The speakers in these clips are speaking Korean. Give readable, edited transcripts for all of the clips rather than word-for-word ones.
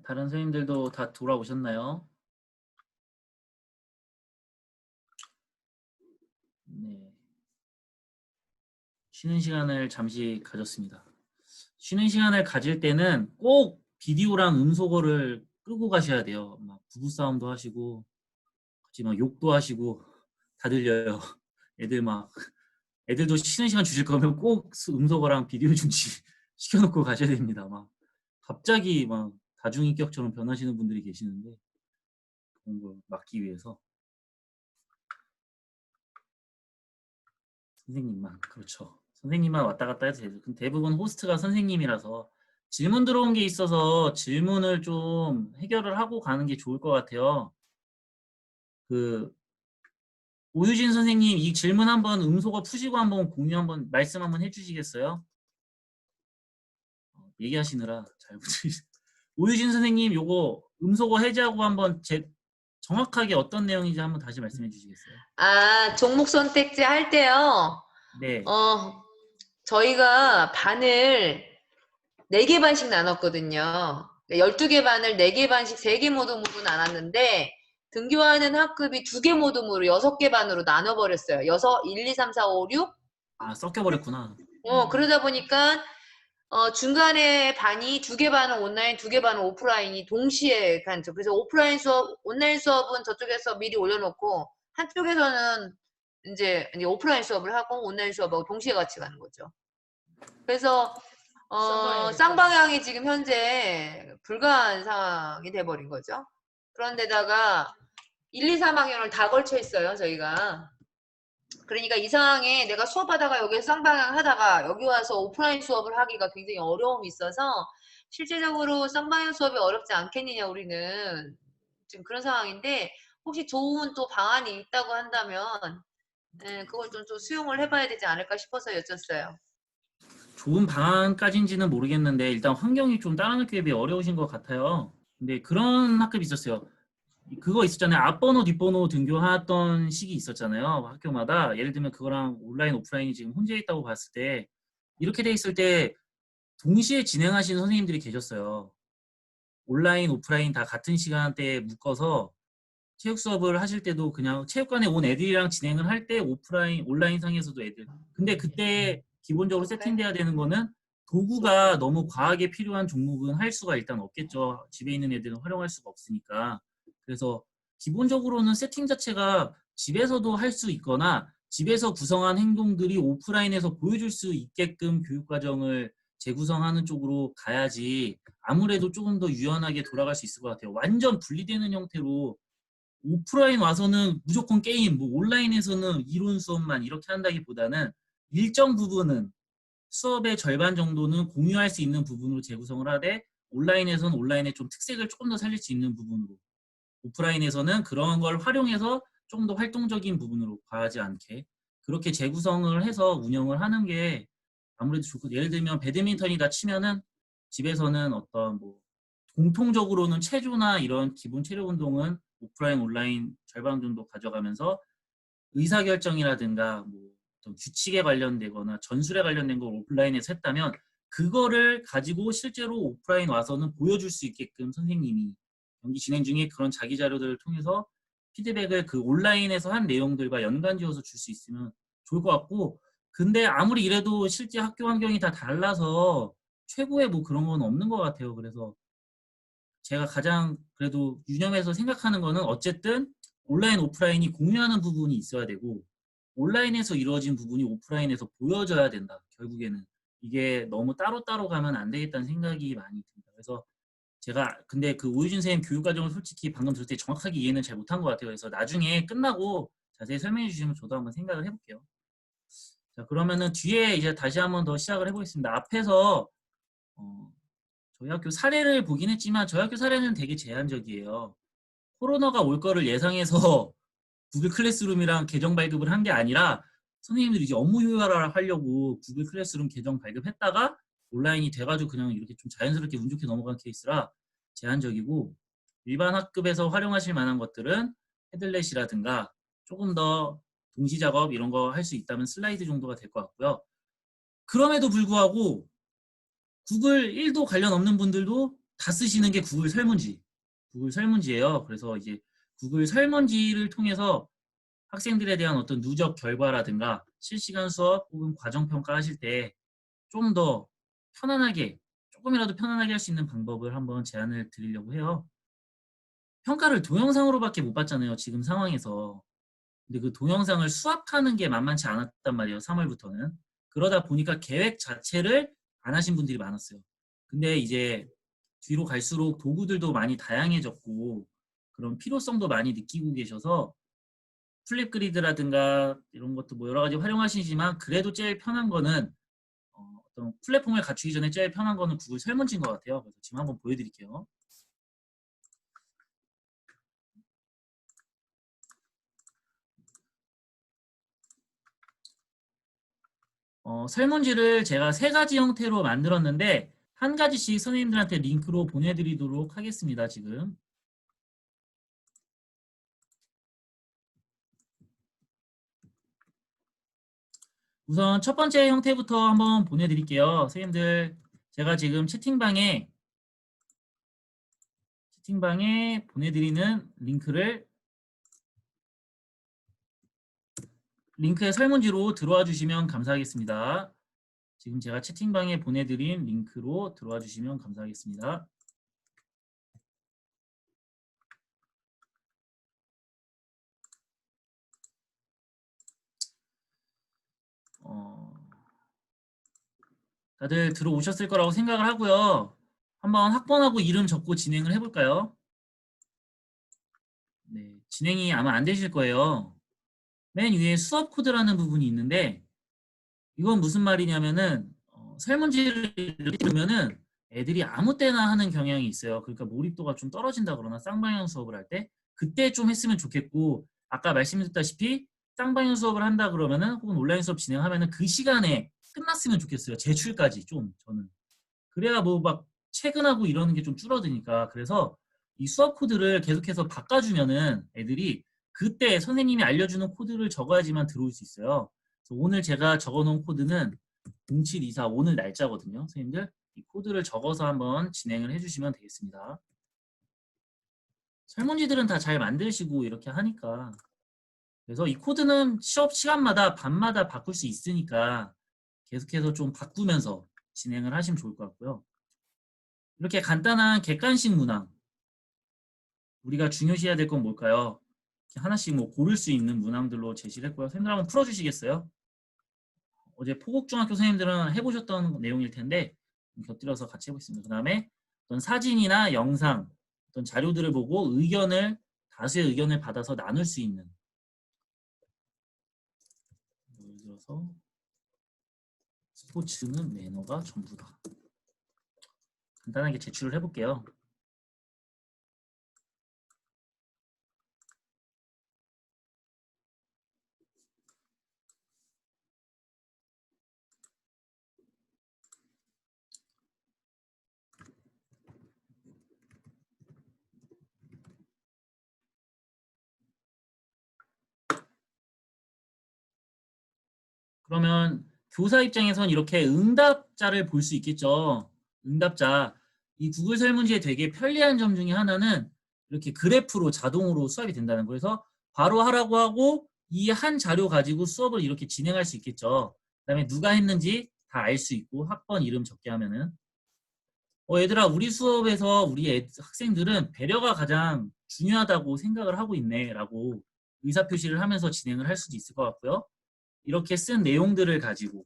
다른 선생님들도 다 돌아오셨나요? 네. 쉬는 시간을 잠시 가졌습니다. 쉬는 시간을 가질 때는 꼭 비디오랑 음소거를 끄고 가셔야 돼요. 막 부부싸움도 하시고, 같이 막 욕도 하시고, 다 들려요. 애들 막, 애들도 쉬는 시간 주실 거면 꼭 음소거랑 비디오 중지 시켜놓고 가셔야 됩니다. 막, 갑자기 막 다중인격처럼 변하시는 분들이 계시는데, 그런 걸 막기 위해서. 선생님만, 그렇죠. 선생님만 왔다 갔다 해도 되죠. 근데 대부분 호스트가 선생님이라서 질문 들어온 게 있어서 질문을 좀 해결을 하고 가는 게 좋을 것 같아요. 그 오유진 선생님 이 질문 한번 음소거 푸시고 한번 공유 한번 말씀 한번 해주시겠어요? 얘기하시느라 잘 못들으시 오유진 선생님 요거 음소거 해제하고 한번 정확하게 어떤 내용인지 한번 다시 말씀해 주시겠어요? 아, 종목 선택제 할 때요. 네. 저희가 반을 4개 반씩 나눴거든요. 12개 반을 4개 반씩 3개 모둠으로 나눴는데 등교하는 학급이 2개 모둠으로 6개 반으로 나눠버렸어요. 1, 2, 3, 4, 5, 6? 아, 섞여버렸구나. 그러다 보니까 중간에 반이 2개 반은 온라인, 2개 반은 오프라인이 동시에 간죠. 그래서 오프라인 수업, 온라인 수업은 저쪽에서 미리 올려놓고 한쪽에서는 이제 오프라인 수업을 하고 온라인 수업하고 동시에 같이 가는 거죠. 그래서 쌍방향이 지금 현재 불가한 상황이 돼버린 거죠. 그런데다가 1, 2, 3학년을 다 걸쳐 있어요, 저희가. 그러니까 이 상황에 내가 수업하다가 여기서 쌍방향 하다가 여기 와서 오프라인 수업을 하기가 굉장히 어려움이 있어서 실제적으로 쌍방향 수업이 어렵지 않겠느냐 우리는 지금 그런 상황인데 혹시 좋은 또 방안이 있다고 한다면 그걸 좀 수용을 해봐야 되지 않을까 싶어서 여쭸어요. 좋은 방안까지인지는 모르겠는데 일단 환경이 좀 다른 학교에 비해 어려우신 것 같아요. 근데 그런 학급이 있었어요. 그거 있었잖아요. 앞번호, 뒷번호 등교하던 시기 있었잖아요. 학교마다. 예를 들면 그거랑 온라인, 오프라인이 지금 혼재 있다고 봤을 때 이렇게 돼 있을 때 동시에 진행하시는 선생님들이 계셨어요. 온라인, 오프라인 다 같은 시간대에 묶어서 체육 수업을 하실 때도 그냥 체육관에 온 애들이랑 진행을 할 때 오프라인, 온라인 상에서도 애들. 근데 그때 기본적으로 세팅돼야 되는 거는 도구가 너무 과하게 필요한 종목은 할 수가 일단 없겠죠. 집에 있는 애들은 활용할 수가 없으니까. 그래서 기본적으로는 세팅 자체가 집에서도 할 수 있거나 집에서 구성한 행동들이 오프라인에서 보여줄 수 있게끔 교육과정을 재구성하는 쪽으로 가야지 아무래도 조금 더 유연하게 돌아갈 수 있을 것 같아요. 완전 분리되는 형태로 오프라인 와서는 무조건 게임, 뭐 온라인에서는 이론 수업만 이렇게 한다기보다는 일정 부분은 수업의 절반 정도는 공유할 수 있는 부분으로 재구성을 하되 온라인에서는 온라인의 좀 특색을 조금 더 살릴 수 있는 부분으로 오프라인에서는 그런 걸 활용해서 좀 더 활동적인 부분으로 과하지 않게 그렇게 재구성을 해서 운영을 하는 게 아무래도 좋고 예를 들면 배드민턴이다 치면은 집에서는 어떤 뭐 공통적으로는 체조나 이런 기본 체력 운동은 오프라인, 온라인 절반 정도 가져가면서 의사결정이라든가 뭐 어떤 규칙에 관련되거나 전술에 관련된 걸 오프라인에서 했다면 그거를 가지고 실제로 오프라인 와서는 보여줄 수 있게끔 선생님이 경기 진행 중에 그런 자기 자료들을 통해서 피드백을 그 온라인에서 한 내용들과 연관지어서 줄 수 있으면 좋을 것 같고 근데 아무리 이래도 실제 학교 환경이 다 달라서 최고의 뭐 그런 건 없는 것 같아요. 그래서 제가 가장 그래도 유념해서 생각하는 거는 어쨌든 온라인, 오프라인이 공유하는 부분이 있어야 되고 온라인에서 이루어진 부분이 오프라인에서 보여져야 된다. 결국에는 이게 너무 따로따로 가면 안 되겠다는 생각이 많이 듭니다. 그래서 제가 근데 그 오유진 선생님 교육과정을 솔직히 방금 들을 때 정확하게 이해는 잘 못한 것 같아요. 그래서 나중에 끝나고 자세히 설명해 주시면 저도 한번 생각을 해볼게요. 자, 그러면은 뒤에 이제 다시 한번 더 시작을 해보겠습니다. 앞에서 어, 저희 학교 사례를 보긴 했지만 저희 학교 사례는 되게 제한적이에요. 코로나가 올 거를 예상해서 구글 클래스룸이랑 계정 발급을 한 게 아니라 선생님들이 이제 업무 효율화를 하려고 구글 클래스룸 계정 발급했다가 온라인이 돼가지고 그냥 이렇게 좀 자연스럽게 운 좋게 넘어간 케이스라 제한적이고 일반 학급에서 활용하실 만한 것들은 헤들렛이라든가 조금 더 동시 작업 이런 거 할 수 있다면 슬라이드 정도가 될 것 같고요. 그럼에도 불구하고 구글 1도 관련 없는 분들도 다 쓰시는 게 구글 설문지. 구글 설문지예요. 그래서 이제 구글 설문지를 통해서 학생들에 대한 어떤 누적 결과라든가 실시간 수업 혹은 과정평가 하실 때 좀 더 편안하게, 조금이라도 편안하게 할 수 있는 방법을 한번 제안을 드리려고 해요. 평가를 동영상으로밖에 못 받잖아요, 지금 상황에서. 근데 그 동영상을 수합하는 게 만만치 않았단 말이에요, 3월부터는. 그러다 보니까 계획 자체를 안 하신 분들이 많았어요. 근데 이제 뒤로 갈수록 도구들도 많이 다양해졌고 그런 필요성도 많이 느끼고 계셔서 플립그리드라든가 이런 것도 뭐 여러 가지 활용하시지만 그래도 제일 편한 거는 어떤 플랫폼을 갖추기 전에 제일 편한 거는 구글 설문지인 것 같아요. 그래서 지금 한번 보여드릴게요. 설문지를 제가 세 가지 형태로 만들었는데 한 가지씩 선생님들한테 링크로 보내드리도록 하겠습니다. 지금. 우선 첫 번째 형태부터 한번 보내드릴게요. 선생님들, 제가 지금 채팅방에 보내드리는 링크의 설문지로 들어와 주시면 감사하겠습니다. 지금 제가 채팅방에 보내드린 링크로 들어와 주시면 감사하겠습니다. 다들 들어오셨을 거라고 생각을 하고요. 한번 학번하고 이름 적고 진행을 해볼까요? 네, 진행이 아마 안 되실 거예요. 맨 위에 수업 코드라는 부분이 있는데 이건 무슨 말이냐면은 설문지를 들으면은 애들이 아무 때나 하는 경향이 있어요. 그러니까 몰입도가 좀 떨어진다 그러나 쌍방향 수업을 할 때 그때 좀 했으면 좋겠고 아까 말씀드렸다시피 쌍방향 수업을 한다 그러면은 혹은 온라인 수업 진행하면은 그 시간에 끝났으면 좋겠어요. 제출까지 좀 저는. 그래야 뭐 막 퇴근하고 이러는 게 좀 줄어드니까. 그래서 이 수업 코드를 계속해서 바꿔주면은 애들이 그때 선생님이 알려주는 코드를 적어야지만 들어올 수 있어요. 그래서 오늘 제가 적어놓은 코드는 0724 오늘 날짜거든요. 선생님들 이 코드를 적어서 한번 진행을 해주시면 되겠습니다. 설문지들은 다 잘 만드시고 이렇게 하니까. 그래서 이 코드는 수업 시간마다 밤마다 바꿀 수 있으니까 계속해서 좀 바꾸면서 진행을 하시면 좋을 것 같고요. 이렇게 간단한 객관식 문항, 우리가 중요시해야 될 건 뭘까요? 하나씩 뭐 고를 수 있는 문항들로 제시를 했고요. 선생님들 한번 풀어주시겠어요? 어제 포곡중학교 선생님들은 해보셨던 내용일 텐데 곁들여서 같이 해보겠습니다. 그 다음에 어떤 사진이나 영상, 어떤 자료들을 보고 다수의 의견을 받아서 나눌 수 있는, 예를 들어서 스포츠는 매너가 전부다. 간단하게 제출을 해볼게요. 그러면 교사 입장에선 이렇게 응답자를 볼 수 있겠죠. 응답자. 이 구글 설문지에 되게 편리한 점 중에 하나는 이렇게 그래프로 자동으로 수합이 된다는 거예요. 그래서 바로 하라고 하고 이 한 자료 가지고 수업을 이렇게 진행할 수 있겠죠. 그다음에 누가 했는지 다 알 수 있고 학번 이름 적게 하면은 얘들아 우리 수업에서 학생들은 배려가 가장 중요하다고 생각을 하고 있네 라고 의사표시를 하면서 진행을 할 수도 있을 것 같고요. 이렇게 쓴 내용들을 가지고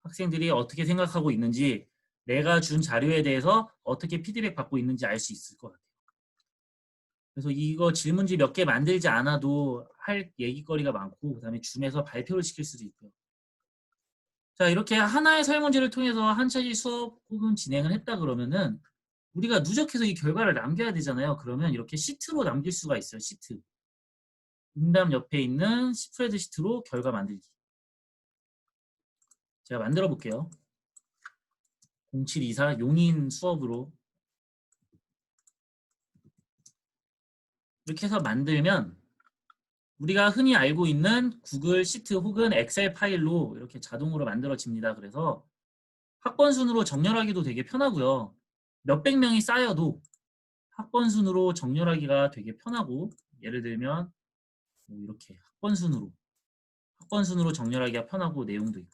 학생들이 어떻게 생각하고 있는지 내가 준 자료에 대해서 어떻게 피드백 받고 있는지 알 수 있을 것 같아요. 그래서 이거 질문지 몇 개 만들지 않아도 할 얘기거리가 많고 그다음에 줌에서 발표를 시킬 수도 있고요. 자, 이렇게 하나의 설문지를 통해서 한 차례 수업 혹은 진행을 했다 그러면은 우리가 누적해서 이 결과를 남겨야 되잖아요. 그러면 이렇게 시트로 남길 수가 있어요. 시트. 응답 옆에 있는 스프레드시트로 결과 만들기. 제가 만들어 볼게요. 0724 용인 수업으로 이렇게 해서 만들면 우리가 흔히 알고 있는 구글 시트 혹은 엑셀 파일로 이렇게 자동으로 만들어집니다. 그래서 학번 순으로 정렬하기도 되게 편하고요. 몇백 명이 쌓여도 학번 순으로 정렬하기가 되게 편하고 예를 들면 뭐 이렇게 학번 순으로 정렬하기가 편하고 내용도 있고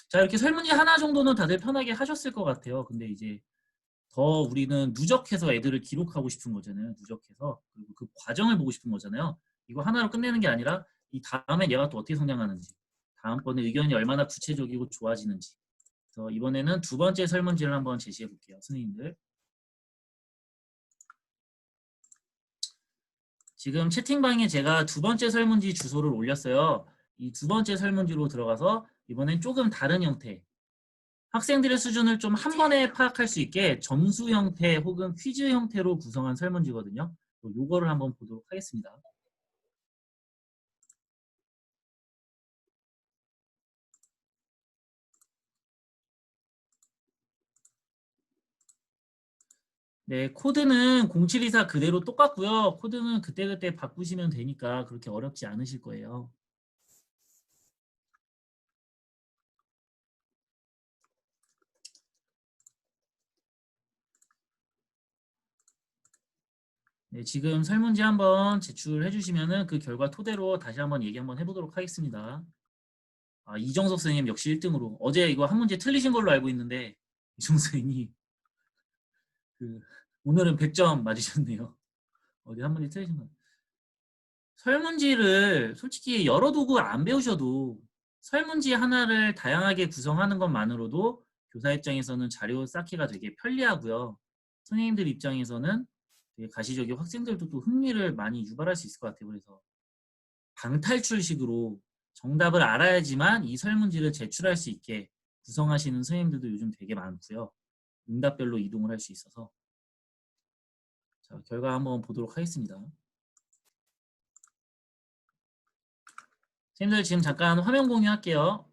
자 이렇게 설문지 하나 정도는 다들 편하게 하셨을 것 같아요. 근데 이제 더 우리는 누적해서 애들을 기록하고 싶은 거잖아요. 누적해서 그리고 그 과정을 보고 싶은 거잖아요. 이거 하나로 끝내는 게 아니라 이 다음에 얘가 또 어떻게 성장하는지 다음번에 의견이 얼마나 구체적이고 좋아지는지 그래서 이번에는 두 번째 설문지를 한번 제시해 볼게요. 선생님들 지금 채팅방에 제가 두 번째 설문지 주소를 올렸어요. 이 두 번째 설문지로 들어가서 이번엔 조금 다른 형태 학생들의 수준을 좀 한 번에 파악할 수 있게 점수 형태 혹은 퀴즈 형태로 구성한 설문지거든요. 요거를 한번 보도록 하겠습니다. 네, 코드는 0724 그대로 똑같고요. 코드는 그때그때 바꾸시면 되니까 그렇게 어렵지 않으실 거예요. 네, 지금 설문지 한번 제출해 주시면은 그 결과 토대로 다시 한번 얘기 한번 해보도록 하겠습니다. 아, 이정석 선생님 역시 1등으로. 어제 이거 한 문제 틀리신 걸로 알고 있는데 이정석 선생님이 그 오늘은 100점 맞으셨네요. 어제 한 문제 틀리신 거. 설문지를 솔직히 여러 도구 안 배우셔도 설문지 하나를 다양하게 구성하는 것만으로도 교사 입장에서는 자료 쌓기가 되게 편리하고요. 선생님들 입장에서는 되게 가시적이고 학생들도 또 흥미를 많이 유발할 수 있을 것 같아요. 그래서 방탈출식으로 정답을 알아야지만 이 설문지를 제출할 수 있게 구성하시는 선생님들도 요즘 되게 많고요. 응답별로 이동을 할 수 있어서 자, 결과 한번 보도록 하겠습니다. 선생님들 지금 잠깐 화면 공유할게요.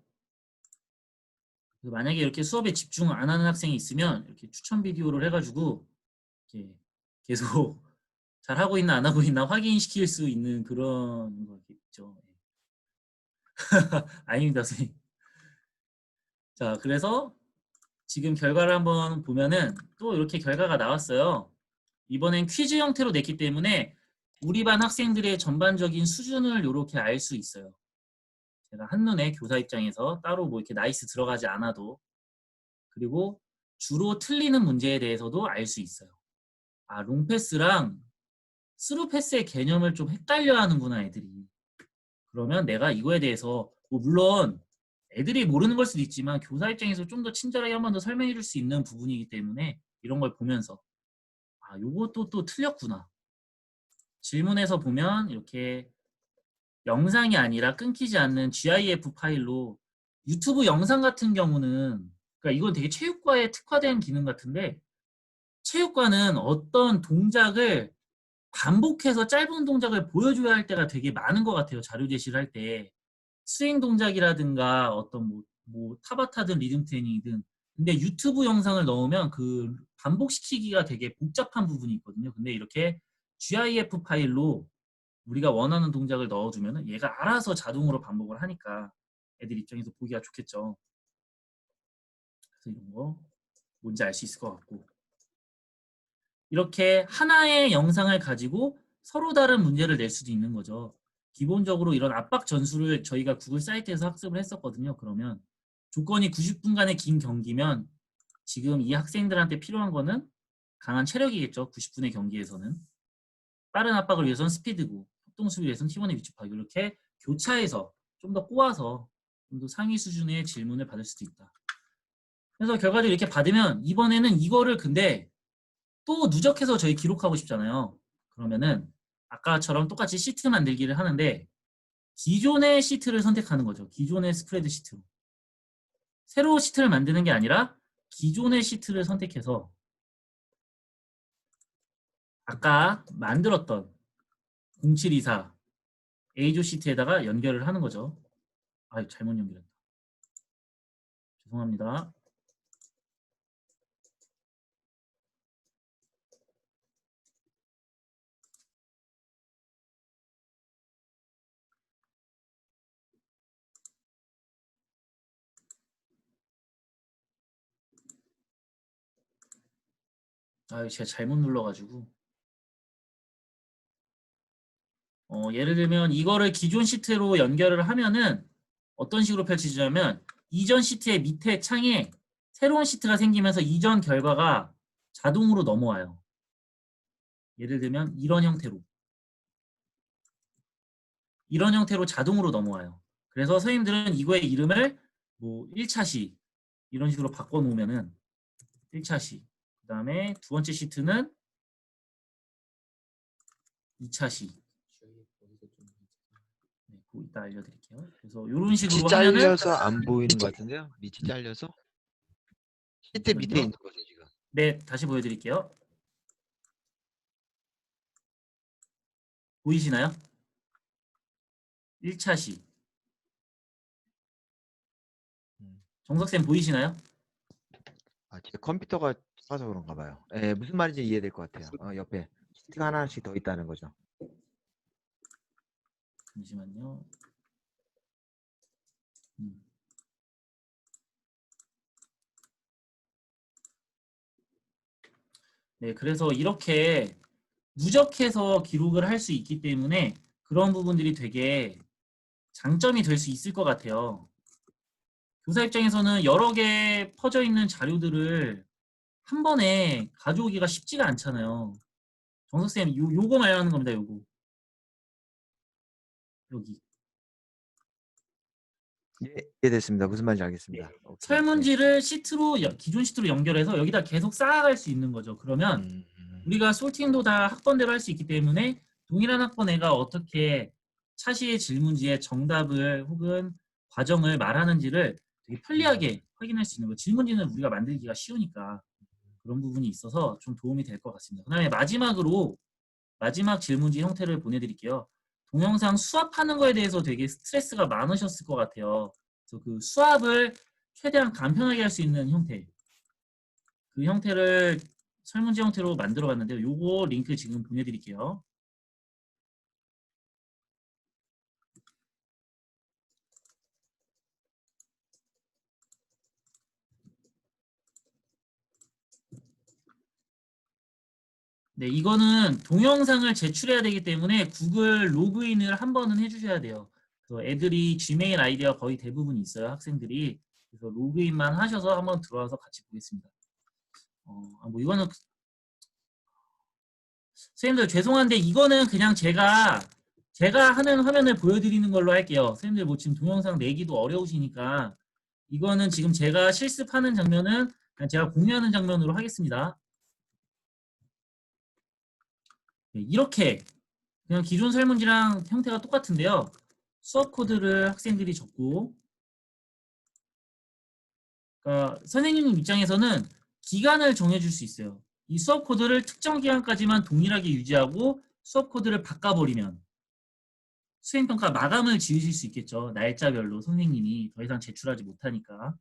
만약에 이렇게 수업에 집중 안 하는 학생이 있으면 이렇게 추천 비디오를 해가지고 이렇게 계속 잘 하고 있나 안 하고 있나 확인시킬 수 있는 그런 거겠죠. 아닙니다, 선생님. 자, 그래서 지금 결과를 한번 보면은 또 이렇게 결과가 나왔어요. 이번엔 퀴즈 형태로 냈기 때문에 우리 반 학생들의 전반적인 수준을 이렇게 알 수 있어요. 제가 한눈에 교사 입장에서 따로 뭐 이렇게 나이스 들어가지 않아도 그리고 주로 틀리는 문제에 대해서도 알 수 있어요. 아, 롱패스랑 스루패스의 개념을 좀 헷갈려 하는구나, 애들이. 그러면 내가 이거에 대해서, 뭐 물론 애들이 모르는 걸 수도 있지만 교사 입장에서 좀 더 친절하게 한 번 더 설명해 줄 수 있는 부분이기 때문에 이런 걸 보면서, 아, 요것도 또 틀렸구나. 질문에서 보면 이렇게 영상이 아니라 끊기지 않는 GIF 파일로 유튜브 영상 같은 경우는, 그러니까 이건 되게 체육과에 특화된 기능 같은데, 체육과는 어떤 동작을 반복해서 짧은 동작을 보여줘야 할 때가 되게 많은 것 같아요. 자료 제시를 할 때. 스윙 동작이라든가 어떤 뭐 타바타든 리듬 트레이닝이든. 근데 유튜브 영상을 넣으면 그 반복시키기가 되게 복잡한 부분이 있거든요. 근데 이렇게 GIF 파일로 우리가 원하는 동작을 넣어주면 얘가 알아서 자동으로 반복을 하니까 애들 입장에서 보기가 좋겠죠. 그래서 이런 거 뭔지 알 수 있을 것 같고. 이렇게 하나의 영상을 가지고 서로 다른 문제를 낼 수도 있는 거죠. 기본적으로 이런 압박 전술을 저희가 구글 사이트에서 학습을 했었거든요. 그러면 조건이 90분간의 긴 경기면 지금 이 학생들한테 필요한 거는 강한 체력이겠죠. 90분의 경기에서는. 빠른 압박을 위해서는 스피드고 협동수비를 위해서는 팀원의 위치 파악. 이렇게 교차해서 좀 더 꼬아서 좀 더 상위 수준의 질문을 받을 수도 있다. 그래서 결과를 이렇게 받으면 이번에는 이거를 근데 또 누적해서 저희 기록하고 싶잖아요. 그러면은 아까처럼 똑같이 시트 만들기를 하는데 기존의 시트를 선택하는 거죠. 기존의 스프레드 시트로. 새로 시트를 만드는 게 아니라 기존의 시트를 선택해서 아까 만들었던 0724 A조 시트에다가 연결을 하는 거죠. 아, 잘못 연결했다. 죄송합니다. 아, 제가 잘못 눌러가지고. 예를 들면 이거를 기존 시트로 연결을 하면은 어떤 식으로 펼쳐지냐면 이전 시트의 밑에 창에 새로운 시트가 생기면서 이전 결과가 자동으로 넘어와요. 예를 들면 이런 형태로 자동으로 넘어와요. 그래서 선생님들은 이거의 이름을 뭐 1차시 이런 식으로 바꿔 놓으면은 1차시, 그 다음에 두 번째 시트는 2차시. 네, 그거 이따 알려드릴게요. 그래서 이런 밑이 식으로 하면은 잘려서 안 보이는 것 같은데요? 밑이 잘려서? 시트 밑에 잠시만요. 있는 거죠, 지금. 네, 다시 보여드릴게요. 보이시나요? 1차시. 음. 정석쌤 보이시나요? 아, 제 컴퓨터가 작아서 그런가 봐요. 예, 무슨 말인지 이해될 것 같아요. 옆에 시트가 하나씩 더 있다는 거죠. 잠시만요. 음. 네, 그래서 이렇게 누적해서 기록을 할 수 있기 때문에 그런 부분들이 되게 장점이 될 수 있을 것 같아요. 교사 입장에서는 여러 개 퍼져 있는 자료들을 한 번에 가져오기가 쉽지가 않잖아요. 정석쌤, 요거 말하는 겁니다, 요거. 여기. 예, 이해됐습니다. 무슨 말인지 네. 알겠습니다. 오케이. 네. 설문지를 시트로, 기존 시트로 연결해서 여기다 계속 쌓아갈 수 있는 거죠. 그러면 우리가 솔팅도 다 학번대로 할 수 있기 때문에 동일한 학번 애가 어떻게 차시의 질문지의 정답을 혹은 과정을 말하는지를 되게 편리하게 확인할 수 있는 거. 질문지는 우리가 만들기가 쉬우니까 그런 부분이 있어서 좀 도움이 될 것 같습니다. 그 다음에 마지막으로 마지막 질문지 형태를 보내드릴게요. 동영상 수합하는 거에 대해서 되게 스트레스가 많으셨을 것 같아요. 그래서 그 수합을 최대한 간편하게 할 수 있는 형태, 그 형태를 설문지 형태로 만들어 봤는데요. 요거 링크 지금 보내드릴게요. 네, 이거는 동영상을 제출해야 되기 때문에 구글 로그인을 한 번은 해주셔야 돼요. 그래서 애들이 지메일 아이디가 거의 대부분 있어요, 학생들이. 그래서 로그인만 하셔서 한번 들어와서 같이 보겠습니다. 뭐 이거는 선생님들 죄송한데 이거는 그냥 제가 하는 화면을 보여드리는 걸로 할게요. 선생님들 뭐 지금 동영상 내기도 어려우시니까 이거는 지금 제가 실습하는 장면은 그냥 제가 공유하는 장면으로 하겠습니다. 네, 이렇게 그냥 기존 설문지랑 형태가 똑같은데요. 수업 코드를 학생들이 적고, 그러니까 선생님 입장에서는 기간을 정해줄 수 있어요. 이 수업 코드를 특정 기간까지만 동일하게 유지하고 수업 코드를 바꿔버리면 수행평가 마감을 지으실 수 있겠죠. 날짜별로 선생님이 더 이상 제출하지 못하니까.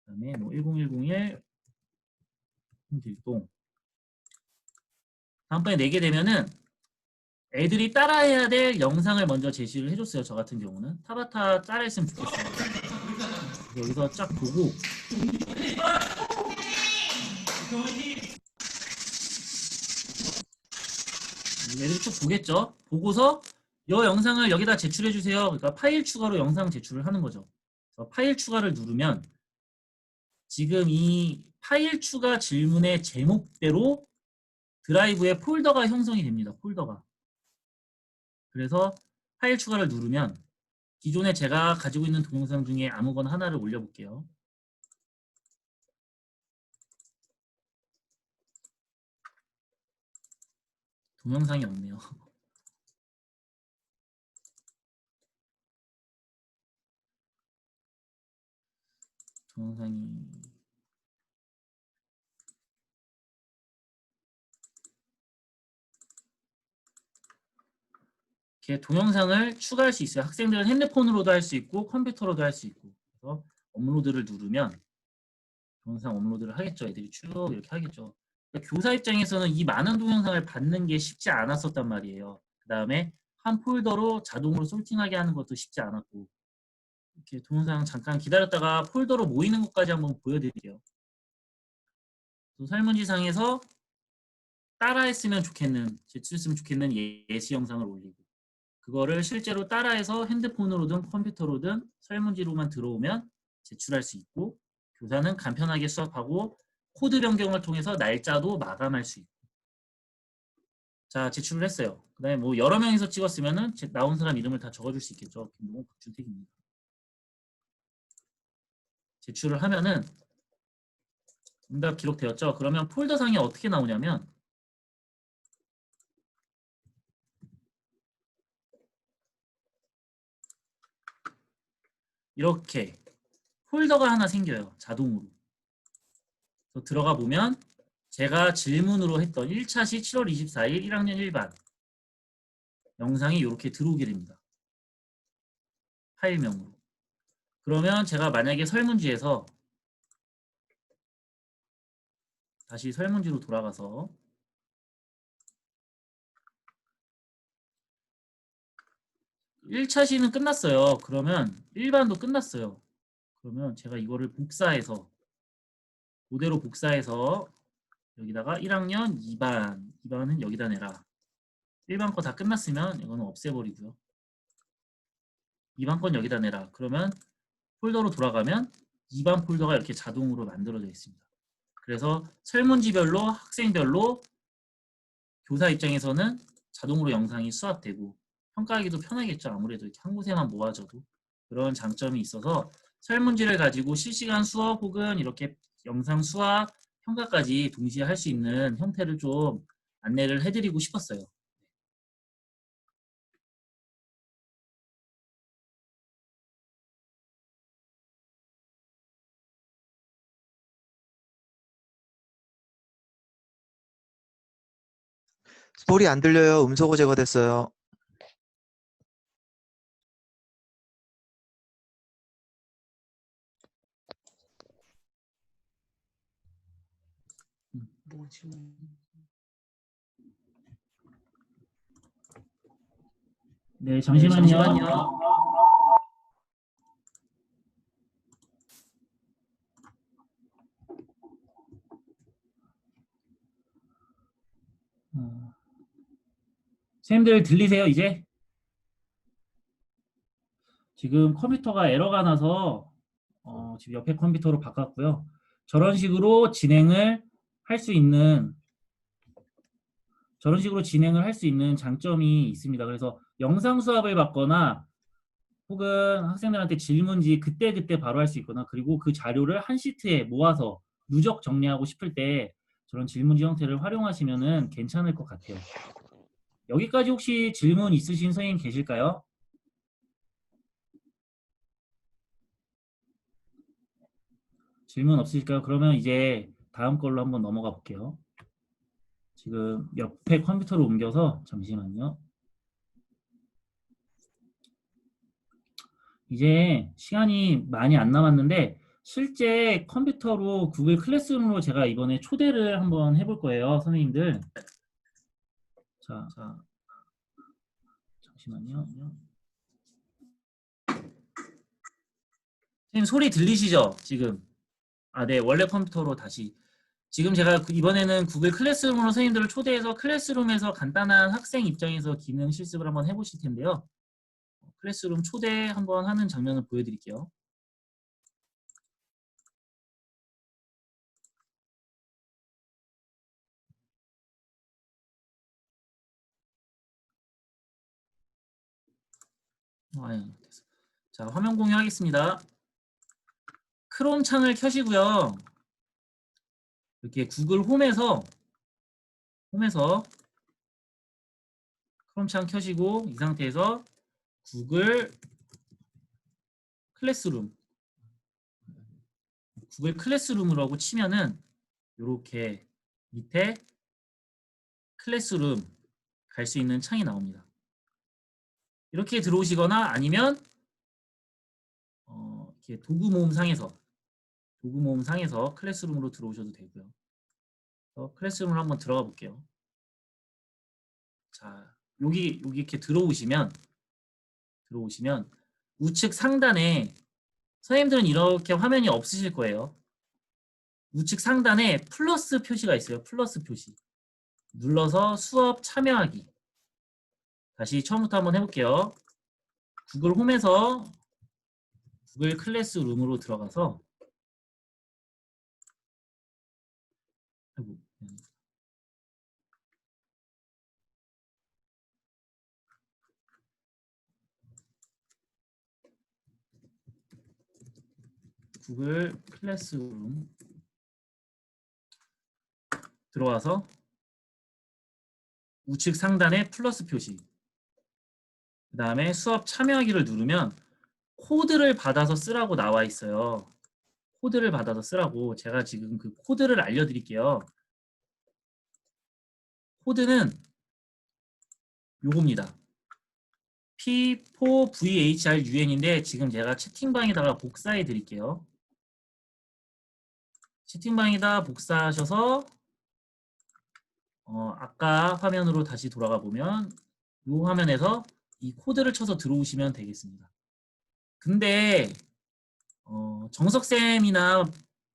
그 다음에 뭐 10101 홍길동. 다음번에 내게 되면은 애들이 따라해야 될 영상을 먼저 제시를 해줬어요. 저 같은 경우는. 타바타 따라했으면 좋겠어요. 여기서 쫙 보고 애들이 쭉 보겠죠. 보고서 이 영상을 여기다 제출해 주세요. 그러니까 파일 추가로 영상 제출을 하는 거죠. 그래서 파일 추가를 누르면 지금 이 파일 추가 질문의 제목대로 드라이브에 폴더가 형성이 됩니다. 폴더가. 그래서 파일 추가를 누르면 기존에 제가 가지고 있는 동영상 중에 아무거나 하나를 올려볼게요. 동영상이 없네요. 동영상이 이렇게 동영상을 추가할 수 있어요. 학생들은 핸드폰으로도 할 수 있고 컴퓨터로도 할 수 있고. 그래서 업로드를 누르면 동영상 업로드를 하겠죠. 애들이 쭉 이렇게 하겠죠. 그러니까 교사 입장에서는 이 많은 동영상을 받는 게 쉽지 않았었단 말이에요. 그 다음에 한 폴더로 자동으로 솔팅하게 하는 것도 쉽지 않았고, 이렇게 동영상 잠깐 기다렸다가 폴더로 모이는 것까지 한번 보여드릴게요. 설문지상에서 따라했으면 좋겠는, 제출했으면 좋겠는 예시 영상을 올리고, 그거를 실제로 따라해서 핸드폰으로든 컴퓨터로든 설문지로만 들어오면 제출할 수 있고, 교사는 간편하게 수업하고 코드 변경을 통해서 날짜도 마감할 수 있고. 자, 제출을 했어요. 그 다음에 뭐 여러 명이서 찍었으면은 나온 사람 이름을 다 적어줄 수 있겠죠. 김동욱, 박준택입니다. 제출을 하면은 응답 기록되었죠. 그러면 폴더상에 어떻게 나오냐면 이렇게 폴더가 하나 생겨요. 자동으로. 그래서 들어가 보면 제가 질문으로 했던 1차시 7월 24일 1학년 1반 영상이 이렇게 들어오게 됩니다. 파일명으로. 그러면 제가 만약에 설문지에서 다시 설문지로 돌아가서 1차시는 끝났어요. 그러면 1반도 끝났어요. 그러면 제가 이거를 복사해서 그대로 복사해서 여기다가 1학년 2반은 여기다 내라. 1반 거 다 끝났으면 이거는 없애버리고요. 2반 건 여기다 내라. 그러면 폴더로 돌아가면 2반 폴더가 이렇게 자동으로 만들어져 있습니다. 그래서 설문지별로 학생별로 교사 입장에서는 자동으로 영상이 수합되고 평가하기도 편하겠죠. 아무래도 이렇게 한 곳에만 모아져도 그런 장점이 있어서 설문지를 가지고 실시간 수업 혹은 이렇게 영상 수합 평가까지 동시에 할 수 있는 형태를 좀 안내를 해드리고 싶었어요. 소리 안 들려요. 음소거 제거됐어요. 뭐지? 네, 잠시만요. 선생님들 들리세요, 이제? 지금 컴퓨터가 에러가 나서 지금 옆에 컴퓨터로 바꿨고요. 저런 식으로 진행을 할 수 있는 장점이 있습니다. 그래서 영상 수업을 받거나 혹은 학생들한테 질문지 그때그때 바로 할 수 있거나 그리고 그 자료를 한 시트에 모아서 누적 정리하고 싶을 때 저런 질문지 형태를 활용하시면 괜찮을 것 같아요. 여기까지 혹시 질문 있으신 선생님 계실까요? 질문 없으실까요? 그러면 이제 다음 걸로 한번 넘어가 볼게요. 지금 옆에 컴퓨터로 옮겨서 잠시만요. 이제 시간이 많이 안 남았는데 실제 컴퓨터로 구글 클래스룸으로 제가 이번에 초대를 한번 해볼 거예요, 선생님들. 자, 잠시만요. 선생님 소리 들리시죠? 지금. 아, 네, 원래 컴퓨터로 다시. 지금 제가 이번에는 구글 클래스룸으로 선생님들을 초대해서 클래스룸에서 간단한 학생 입장에서 기능 실습을 한번 해보실 텐데요. 클래스룸 초대 한번 하는 장면을 보여드릴게요. 자, 화면 공유하겠습니다. 크롬 창을 켜시고요. 이렇게 구글 홈에서 크롬 창 켜시고 이 상태에서 구글 클래스룸이라고 치면은 이렇게 밑에 클래스룸 갈 수 있는 창이 나옵니다. 이렇게 들어오시거나 아니면 이렇게 도구 모음 상에서 클래스룸으로 들어오셔도 되고요. 클래스룸으로 한번 들어가 볼게요. 자, 여기 이렇게 들어오시면 우측 상단에 선생님들은 이렇게 화면이 없으실 거예요. 우측 상단에 플러스 표시가 있어요. 플러스 표시. 눌러서 수업 참여하기. 다시 처음부터 한번 해볼게요. 구글 홈에서 구글 클래스룸으로 들어가서 아이고, 구글 클래스룸 들어와서 우측 상단에 플러스 표시, 그 다음에 수업 참여하기를 누르면 코드를 받아서 쓰라고 나와 있어요. 코드를 받아서 쓰라고. 제가 지금 그 코드를 알려드릴게요. 코드는 요겁니다. P4VHRUN인데 지금 제가 채팅방에다가 복사해 드릴게요. 채팅방에다 복사하셔서 아까 화면으로 다시 돌아가 보면 이 화면에서 이 코드를 쳐서 들어오시면 되겠습니다. 근데 정석쌤이나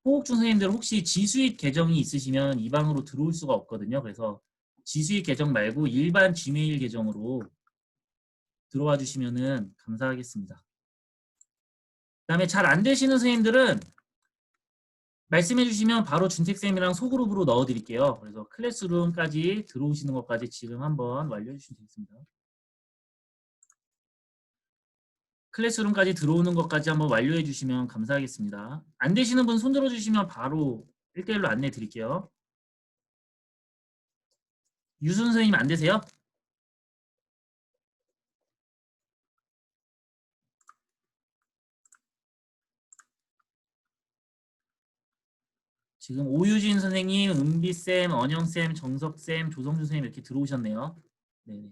호옥중 선생님들 혹시 지수익 계정이 있으시면 이 방으로 들어올 수가 없거든요. 그래서 지수익 계정 말고 일반 지메일 계정으로 들어와 주시면 감사하겠습니다. 그 다음에 잘 안 되시는 선생님들은 말씀해 주시면 바로 준택쌤이랑 소그룹으로 넣어 드릴게요. 그래서 클래스룸까지 들어오시는 것까지 지금 한번 완료해 주시면 되겠습니다. 클래스룸까지 들어오는 것까지 한번 완료해 주시면 감사하겠습니다. 안 되시는 분 손 들어 주시면 바로 1대1로 안내 드릴게요. 유순 선생님 안 되세요? 지금 오유진 선생님, 은비쌤, 언영쌤, 정석쌤, 조성준 선생님 이렇게 들어오셨네요. 네네.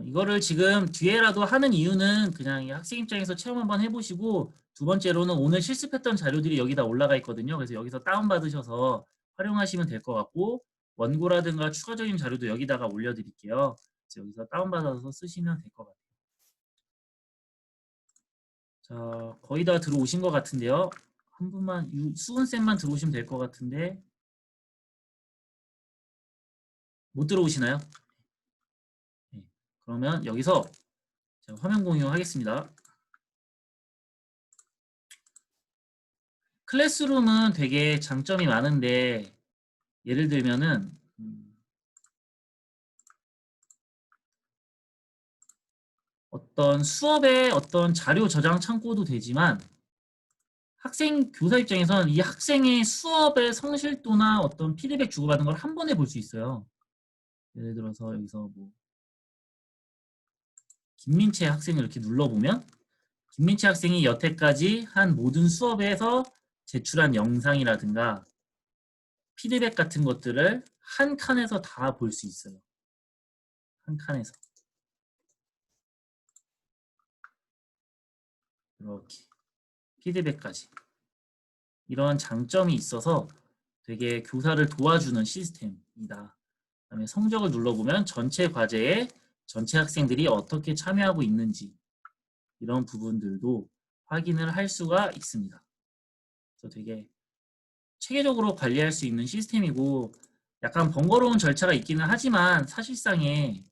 이거를 지금 뒤에라도 하는 이유는 그냥 이 학생 입장에서 체험 한번 해보시고, 두 번째로는 오늘 실습했던 자료들이 여기다 올라가 있거든요. 그래서 여기서 다운받으셔서 활용하시면 될 것 같고, 원고라든가 추가적인 자료도 여기다가 올려드릴게요. 그래서 여기서 다운받아서 쓰시면 될 것 같아요. 자, 거의 다 들어오신 것 같은데요. 한 분만, 수은쌤만 들어오시면 될 것 같은데 못 들어오시나요? 네. 그러면 여기서 제가 화면 공유하겠습니다. 클래스룸은 되게 장점이 많은데 예를 들면은 어떤 수업의 어떤 자료 저장 창고도 되지만 학생 교사 입장에서는 이 학생의 수업의 성실도나 어떤 피드백 주고받은 걸 한 번에 볼 수 있어요. 예를 들어서 여기서 뭐 김민채 학생을 이렇게 눌러보면 김민채 학생이 여태까지 한 모든 수업에서 제출한 영상이라든가 피드백 같은 것들을 한 칸에서 다 볼 수 있어요. 한 칸에서. 이렇게 피드백까지. 이런 장점이 있어서 되게 교사를 도와주는 시스템이다. 그다음에 성적을 눌러보면 전체 과제에 전체 학생들이 어떻게 참여하고 있는지 이런 부분들도 확인을 할 수가 있습니다. 그래서 되게 체계적으로 관리할 수 있는 시스템이고 약간 번거로운 절차가 있기는 하지만 사실상의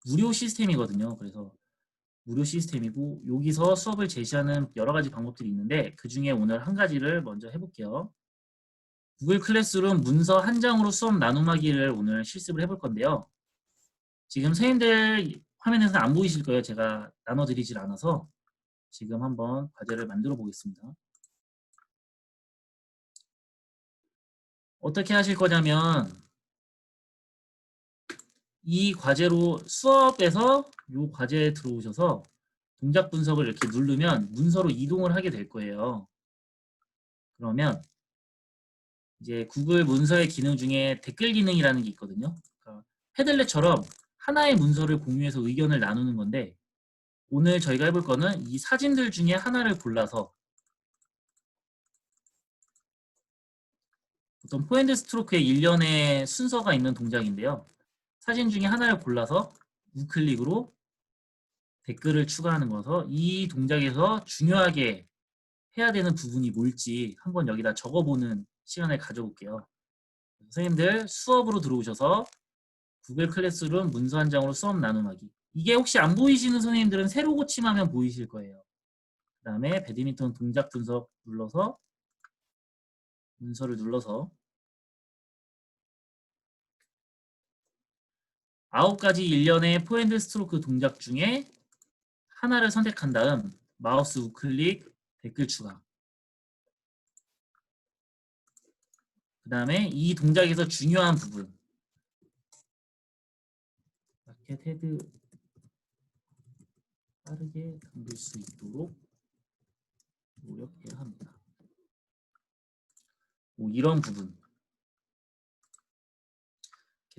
무료 시스템이거든요. 그래서 무료 시스템이고 여기서 수업을 제시하는 여러 가지 방법들이 있는데 그 중에 오늘 한 가지를 먼저 해볼게요. 구글 클래스룸 문서 한 장으로 수업 나눔하기를 오늘 실습을 해볼 건데요. 지금 선생님들 화면에서는 안 보이실 거예요. 제가 나눠드리질 않아서 지금 한번 과제를 만들어 보겠습니다. 어떻게 하실 거냐면 이 과제로 수업에서 이 과제에 들어오셔서 동작 분석을 이렇게 누르면 문서로 이동을 하게 될 거예요. 그러면 이제 구글 문서의 기능 중에 댓글 기능이라는 게 있거든요. 그러니까 패들렛처럼 하나의 문서를 공유해서 의견을 나누는 건데 오늘 저희가 해볼 거는 이 사진들 중에 하나를 골라서 어떤 포핸드 스트로크의 일련의 순서가 있는 동작인데요. 사진 중에 하나를 골라서 우클릭으로 댓글을 추가하는 거서 이 동작에서 중요하게 해야 되는 부분이 뭘지 한번 여기다 적어보는 시간을 가져볼게요. 선생님들 수업으로 들어오셔서 구글 클래스룸 문서 한 장으로 수업 나눔하기. 이게 혹시 안 보이시는 선생님들은 새로 고침하면 보이실 거예요. 그 다음에 배드민턴 동작 분석 눌러서 문서를 눌러서 9가지 일련의 포핸드 스트로크 동작 중에 하나를 선택한 다음 마우스 우클릭 댓글 추가. 그 다음에 이 동작에서 중요한 부분 라켓 헤드 빠르게 당길 수 있도록 노력해야 합니다. 뭐 이런 부분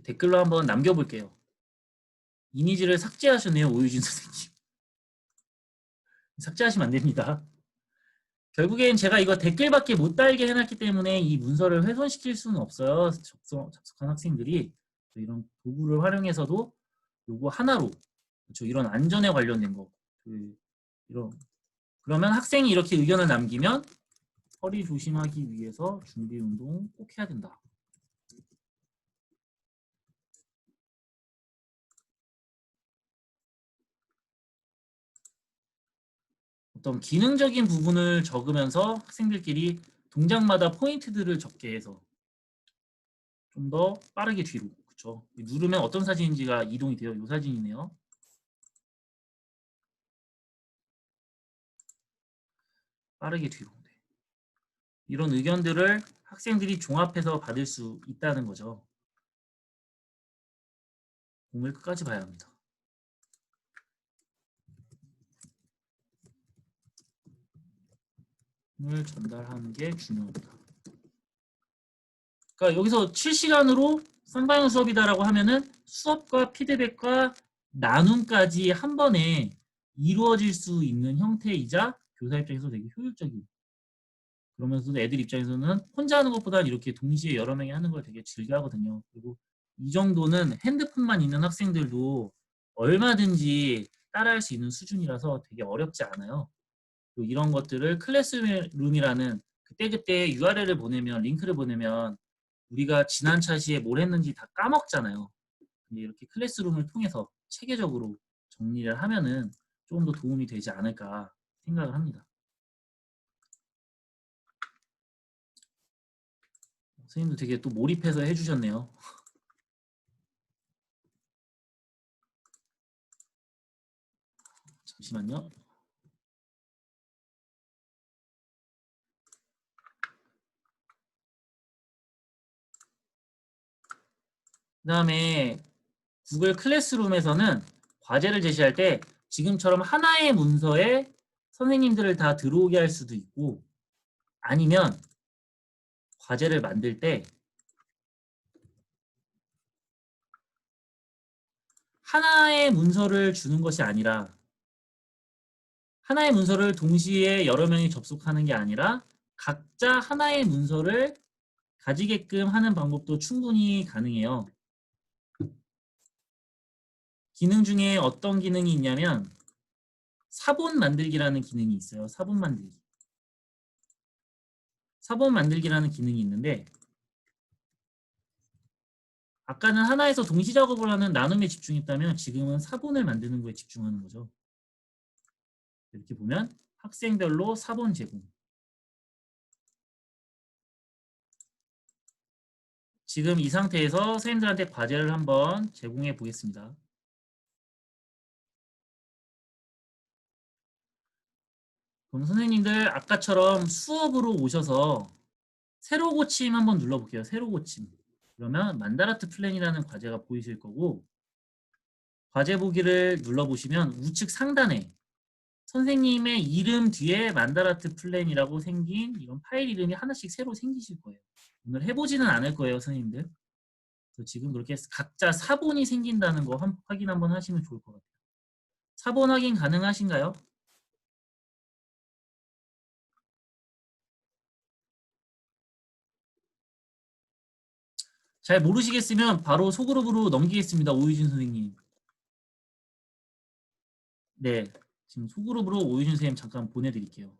댓글로 한번 남겨볼게요. 이미지를 삭제하셨네요, 오유진 선생님. 삭제하시면 안 됩니다. 결국엔 제가 이거 댓글밖에 못 달게 해놨기 때문에 이 문서를 훼손시킬 수는 없어요. 접속한 학생들이 이런 도구를 활용해서도 요거 하나로 그렇죠, 이런 안전에 관련된 거 이런 그러면 학생이 이렇게 의견을 남기면 허리 조심하기 위해서 준비 운동 꼭 해야 된다. 어떤 기능적인 부분을 적으면서 학생들끼리 동작마다 포인트들을 적게 해서 좀 더 빠르게 뒤로 그렇죠. 누르면 어떤 사진인지가 이동이 돼요. 이 사진이네요. 빠르게 뒤로. 네. 이런 의견들을 학생들이 종합해서 받을 수 있다는 거죠. 공을 끝까지 봐야 합니다. 공을 전달하는 게 중요합니다. 그러니까 여기서 실시간으로 쌍방향 수업이다라고 하면은 수업과 피드백과 나눔까지 한 번에 이루어질 수 있는 형태이자 교사 입장에서 되게 효율적이에요. 그러면서도 애들 입장에서는 혼자 하는 것보다는 이렇게 동시에 여러 명이 하는 걸 되게 즐겨 하거든요. 그리고 이 정도는 핸드폰만 있는 학생들도 얼마든지 따라할 수 있는 수준이라서 되게 어렵지 않아요. 그리고 이런 것들을 클래스룸이라는 그때그때 URL을 보내면 링크를 보내면 우리가 지난 차시에 뭘 했는지 다 까먹잖아요. 근데 이렇게 클래스룸을 통해서 체계적으로 정리를 하면은 조금 더 도움이 되지 않을까 생각을 합니다. 선생님도 되게 또 몰입해서 해주셨네요. 잠시만요. 그 다음에 구글 클래스룸에서는 과제를 제시할 때 지금처럼 하나의 문서에 선생님들을 다 들어오게 할 수도 있고 아니면 과제를 만들 때 하나의 문서를 주는 것이 아니라 하나의 문서를 동시에 여러 명이 접속하는 게 아니라 각자 하나의 문서를 가지게끔 하는 방법도 충분히 가능해요. 기능 중에 어떤 기능이 있냐면 사본 만들기라는 기능이 있어요. 사본 만들기. 사본 만들기라는 기능이 있는데 아까는 하나에서 동시 작업을 하는 나눔에 집중했다면 지금은 사본을 만드는 거에 집중하는 거죠. 이렇게 보면 학생별로 사본 제공. 지금 이 상태에서 선생님들한테 과제를 한번 제공해 보겠습니다. 그럼 선생님들 아까처럼 수업으로 오셔서 새로 고침 한번 눌러볼게요. 새로 고침. 그러면 만다라트 플랜이라는 과제가 보이실 거고 과제 보기를 눌러보시면 우측 상단에 선생님의 이름 뒤에 만다라트 플랜이라고 생긴 이런 파일 이름이 하나씩 새로 생기실 거예요. 오늘 해보지는 않을 거예요, 선생님들. 그래서 지금 그렇게 각자 사본이 생긴다는 거 확인 한번 하시면 좋을 것 같아요. 사본 확인 가능하신가요? 잘 모르시겠으면 바로 소그룹으로 넘기겠습니다. 오유진 선생님. 네, 지금 소그룹으로 오유진 선생님 잠깐 보내드릴게요.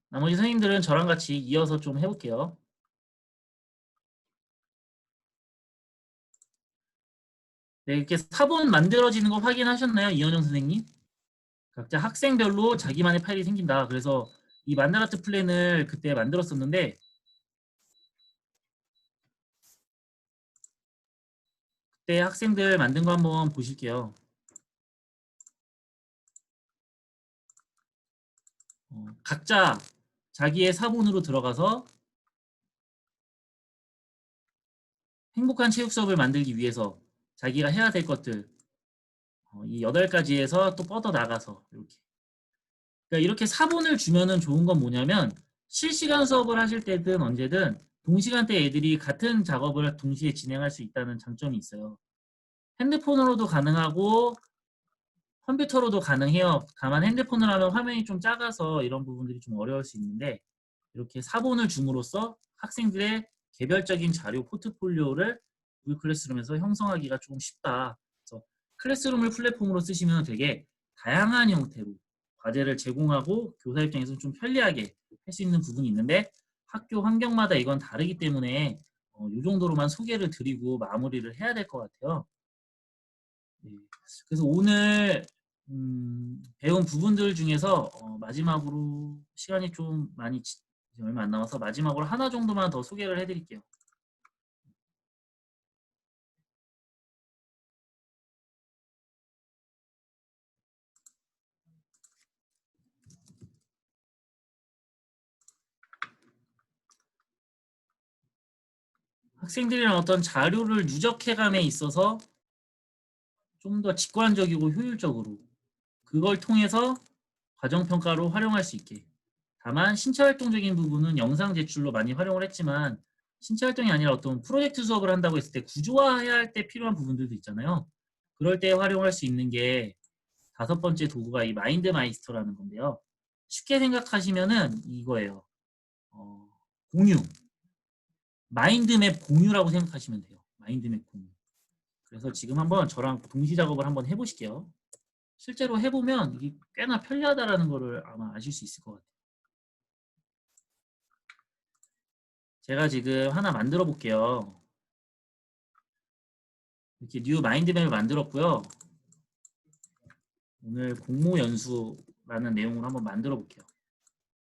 나머지 선생님들은 저랑 같이 이어서 좀 해볼게요. 네, 이렇게 사본 만들어지는 거 확인하셨나요? 이현영 선생님? 각자 학생별로 자기만의 파일이 생긴다. 그래서 이 만다라트 플랜을 그때 만들었었는데 그때 학생들 만든 거 한번 보실게요. 각자 자기의 사본으로 들어가서 행복한 체육 수업을 만들기 위해서 자기가 해야 될 것들 이 8가지에서 또 뻗어 나가서 이렇게 그러니까 이렇게 사본을 주면은 좋은 건 뭐냐면 실시간 수업을 하실 때든 언제든 동시간대 애들이 같은 작업을 동시에 진행할 수 있다는 장점이 있어요. 핸드폰으로도 가능하고 컴퓨터로도 가능해요. 다만 핸드폰으로 하면 화면이 좀 작아서 이런 부분들이 좀 어려울 수 있는데 이렇게 사본을 줌으로써 학생들의 개별적인 자료 포트폴리오를 구글 클래스룸에서 형성하기가 조금 쉽다. 그래서 클래스룸을 플랫폼으로 쓰시면 되게 다양한 형태로 과제를 제공하고 교사 입장에서는 좀 편리하게 할 수 있는 부분이 있는데 학교 환경마다 이건 다르기 때문에 이 정도로만 소개를 드리고 마무리를 해야 될 것 같아요. 네. 그래서 오늘 배운 부분들 중에서 마지막으로 시간이 좀 많이 이제 얼마 안 남아서 마지막으로 하나 정도만 더 소개를 해드릴게요. 학생들이랑 어떤 자료를 누적해감에 있어서 좀 더 직관적이고 효율적으로 그걸 통해서 과정평가로 활용할 수 있게 다만 신체활동적인 부분은 영상 제출로 많이 활용을 했지만 신체활동이 아니라 어떤 프로젝트 수업을 한다고 했을 때 구조화해야 할 때 필요한 부분들도 있잖아요. 그럴 때 활용할 수 있는 게 5번째 도구가 이 마인드마이스터라는 건데요. 쉽게 생각하시면은 이거예요. 공유. 마인드맵 공유라고 생각하시면 돼요. 마인드맵 공유. 그래서 지금 한번 저랑 동시 작업을 한번 해보실게요. 실제로 해보면 이게 꽤나 편리하다라는 거를 아마 아실 수 있을 것 같아요. 제가 지금 하나 만들어 볼게요. 이렇게 뉴 마인드맵을 만들었고요. 오늘 공모 연수라는 내용으로 한번 만들어 볼게요.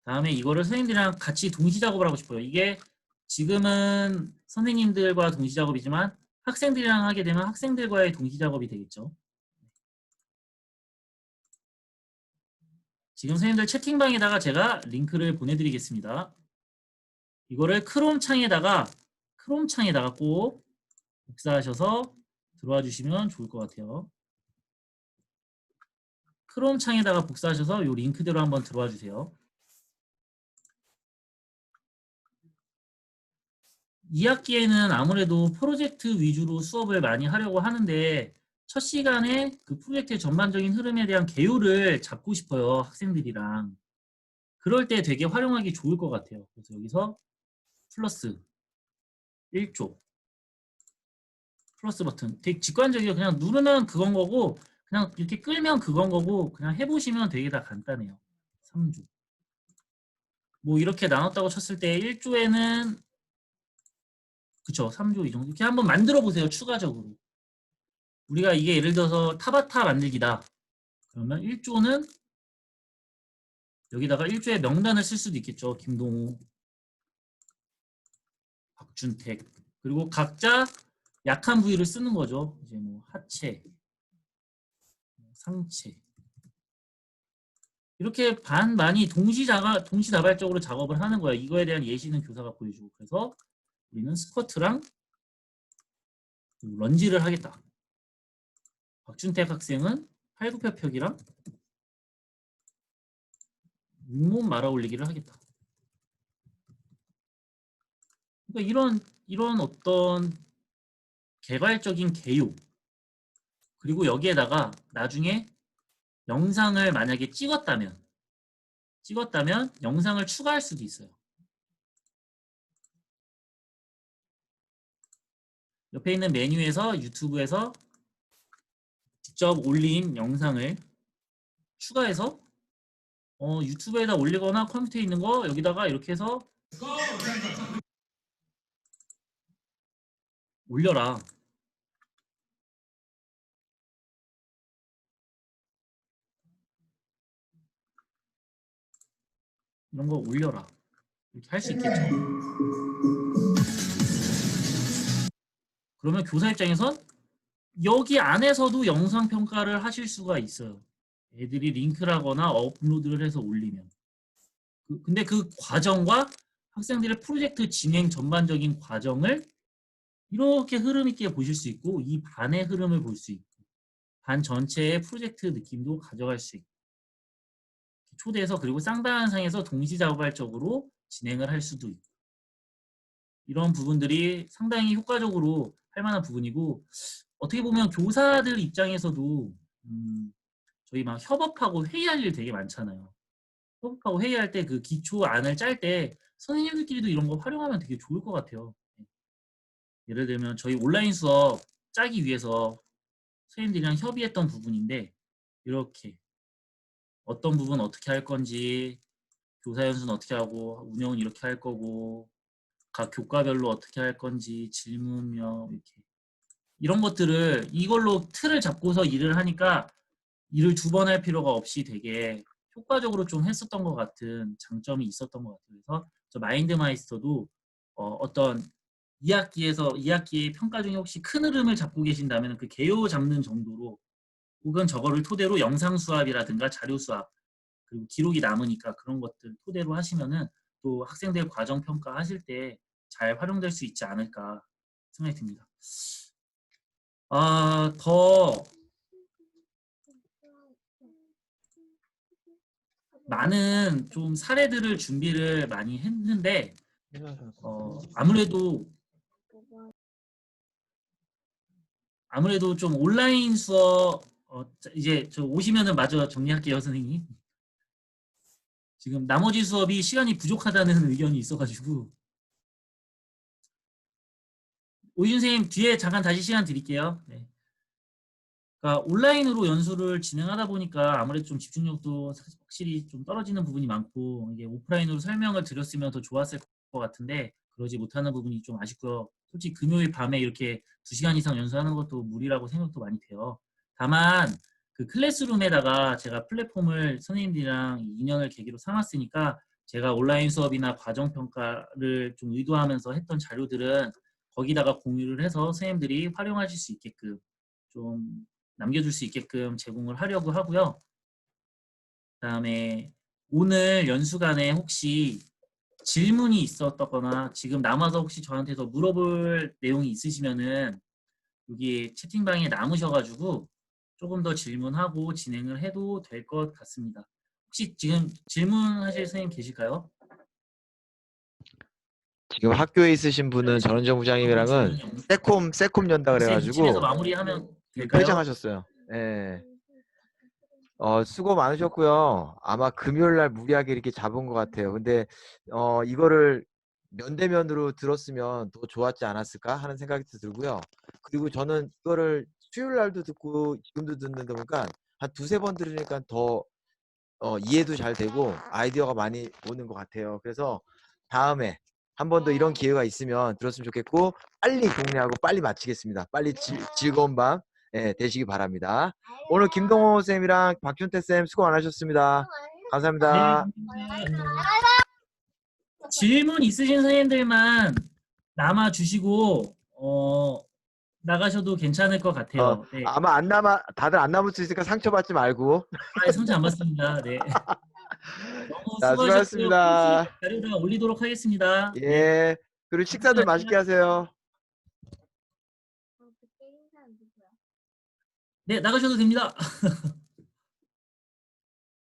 다음에 이거를 선생님들이랑 같이 동시 작업을 하고 싶어요. 이게 지금은 선생님들과 동시 작업이지만 학생들이랑 하게 되면 학생들과의 동시 작업이 되겠죠. 지금 선생님들 채팅방에다가 제가 링크를 보내드리겠습니다. 이거를 크롬 창에다가 꼭 복사하셔서 들어와 주시면 좋을 것 같아요. 크롬 창에다가 복사하셔서 이 링크대로 한번 들어와 주세요. 이 학기에는 아무래도 프로젝트 위주로 수업을 많이 하려고 하는데 첫 시간에 그 프로젝트의 전반적인 흐름에 대한 개요를 잡고 싶어요. 학생들이랑. 그럴 때 되게 활용하기 좋을 것 같아요. 그래서 여기서 플러스 1조 플러스 버튼 되게 직관적이에요. 그냥 누르면 그건 거고 그냥 이렇게 끌면 그건 거고 그냥 해보시면 되게 다 간단해요. 3조 뭐 이렇게 나눴다고 쳤을 때 1조에는 그쵸 3조 이 정도 이렇게 한번 만들어 보세요. 추가적으로 우리가 이게 예를 들어서 타바타 만들기다. 그러면 1조는 여기다가 1조의 명단을 쓸 수도 있겠죠. 김동우, 박준택. 그리고 각자 약한 부위를 쓰는 거죠. 이제 뭐 하체, 상체. 이렇게 반만이 동시다발적으로 작업을 하는 거예요. 이거에 대한 예시는 교사가 보여주고. 그래서 우리는 스쿼트랑 런지를 하겠다. 박준택 학생은 팔굽혀펴기랑 윗몸 말아 올리기를 하겠다. 그러니까 이런 어떤 개발적인 개요 그리고 여기에다가 나중에 영상을 만약에 찍었다면 영상을 추가할 수도 있어요. 옆에 있는 메뉴에서 유튜브에서 직접 올린 영상을 추가해서 유튜브에다 올리거나 컴퓨터에 있는 거 여기다가 이렇게 해서 올려라. 이런 거 올려라. 이렇게 할 수 있겠죠. 그러면 교사 입장에선 여기 안에서도 영상 평가를 하실 수가 있어요. 애들이 링크라거나 업로드를 해서 올리면. 근데 그 과정과 학생들의 프로젝트 진행 전반적인 과정을 이렇게 흐름 있게 보실 수 있고 이 반의 흐름을 볼 수 있고 반 전체의 프로젝트 느낌도 가져갈 수 있고 초대해서 그리고 쌍방향상에서 동시자발적으로 진행을 할 수도 있고 이런 부분들이 상당히 효과적으로 할 만한 부분이고 어떻게 보면 교사들 입장에서도 저희 막 협업하고 회의할 일 되게 많잖아요. 협업하고 회의할 때 그 기초안을 짤 때 선생님들끼리도 이런 거 활용하면 되게 좋을 것 같아요. 예를 들면 저희 온라인 수업 짜기 위해서 선생님들이랑 협의했던 부분인데 이렇게 어떤 부분 어떻게 할 건지 교사 연수는 어떻게 하고 운영은 이렇게 할 거고 각 교과별로 어떻게 할 건지 질문명 이렇게 이런 것들을 이걸로 틀을 잡고서 일을 하니까 일을 두 번 할 필요가 없이 되게 효과적으로 좀 했었던 것 같은 장점이 있었던 것 같아요. 그래서 저 마인드마이스터도 어떤 2학기의 평가 중에 혹시 큰 흐름을 잡고 계신다면 그 개요 잡는 정도로 혹은 저거를 토대로 영상 수업이라든가 자료 수업 그리고 기록이 남으니까 그런 것들 토대로 하시면은 또 학생들 과정 평가 하실 때 잘 활용될 수 있지 않을까 생각이 듭니다. 더 많은 좀 사례들을 준비를 많이 했는데 아무래도 좀 온라인 수업 이제 저 오시면은 마저 정리할게요, 선생님. 지금 나머지 수업이 시간이 부족하다는 의견이 있어가지고 오이준 선생님 뒤에 잠깐 다시 시간 드릴게요. 네. 그러니까 온라인으로 연수를 진행하다 보니까 아무래도 좀 집중력도 확실히 좀 떨어지는 부분이 많고 이게 오프라인으로 설명을 드렸으면 더 좋았을 것 같은데 그러지 못하는 부분이 좀 아쉽고요. 솔직히 금요일 밤에 이렇게 2시간 이상 연수하는 것도 무리라고 생각도 많이 돼요. 다만 그 클래스룸에다가 제가 플랫폼을 선생님들이랑 2년을 계기로 삼았으니까 제가 온라인 수업이나 과정평가를 좀 의도하면서 했던 자료들은 거기다가 공유를 해서 선생님들이 활용하실 수 있게끔 좀 남겨줄 수 있게끔 제공을 하려고 하고요. 그다음에 오늘 연수간에 혹시 질문이 있었거나 지금 남아서 혹시 저한테 더 물어볼 내용이 있으시면은 여기 채팅방에 남으셔가지고 조금 더 질문하고 진행을 해도 될 것 같습니다. 혹시 지금 질문하실 선생님 계실까요? 지금 학교에 있으신 분은 전원정 부장님이랑은 세콤 연다 묻힌에서 그래가지고 마무리하면 될까요? 퇴장하셨어요. 예. 수고 많으셨고요. 아마 금요일 날 무리하게 이렇게 잡은 것 같아요. 근데 이거를 면대면으로 들었으면 더 좋았지 않았을까 하는 생각이 들고요. 그리고 저는 이거를 수요일 날도 듣고 지금도 듣는다 보니까 한 두세 번 들으니까 더 이해도 잘 되고 아이디어가 많이 오는 것 같아요. 그래서 다음에 한 번 더 이런 기회가 있으면 들었으면 좋겠고 빨리 공유하고 빨리 마치겠습니다. 빨리 즐거운 밤 되시기 바랍니다. 오늘 김동호 쌤이랑 박준태 쌤 수고 많으셨습니다. 감사합니다. 질문 있으신 선생님들만 남아주시고 나가셔도 괜찮을 것 같아요. 네. 아마 다들 안 남을 수 있으니까 상처받지 말고. 상처 안 받습니다. 네. 너무 자, 수고하셨고요. 수고하셨습니다. 자료를 올리도록 하겠습니다. 네. 예. 그리고 식사들 맛있게 하세요. 네, 나가셔도 됩니다.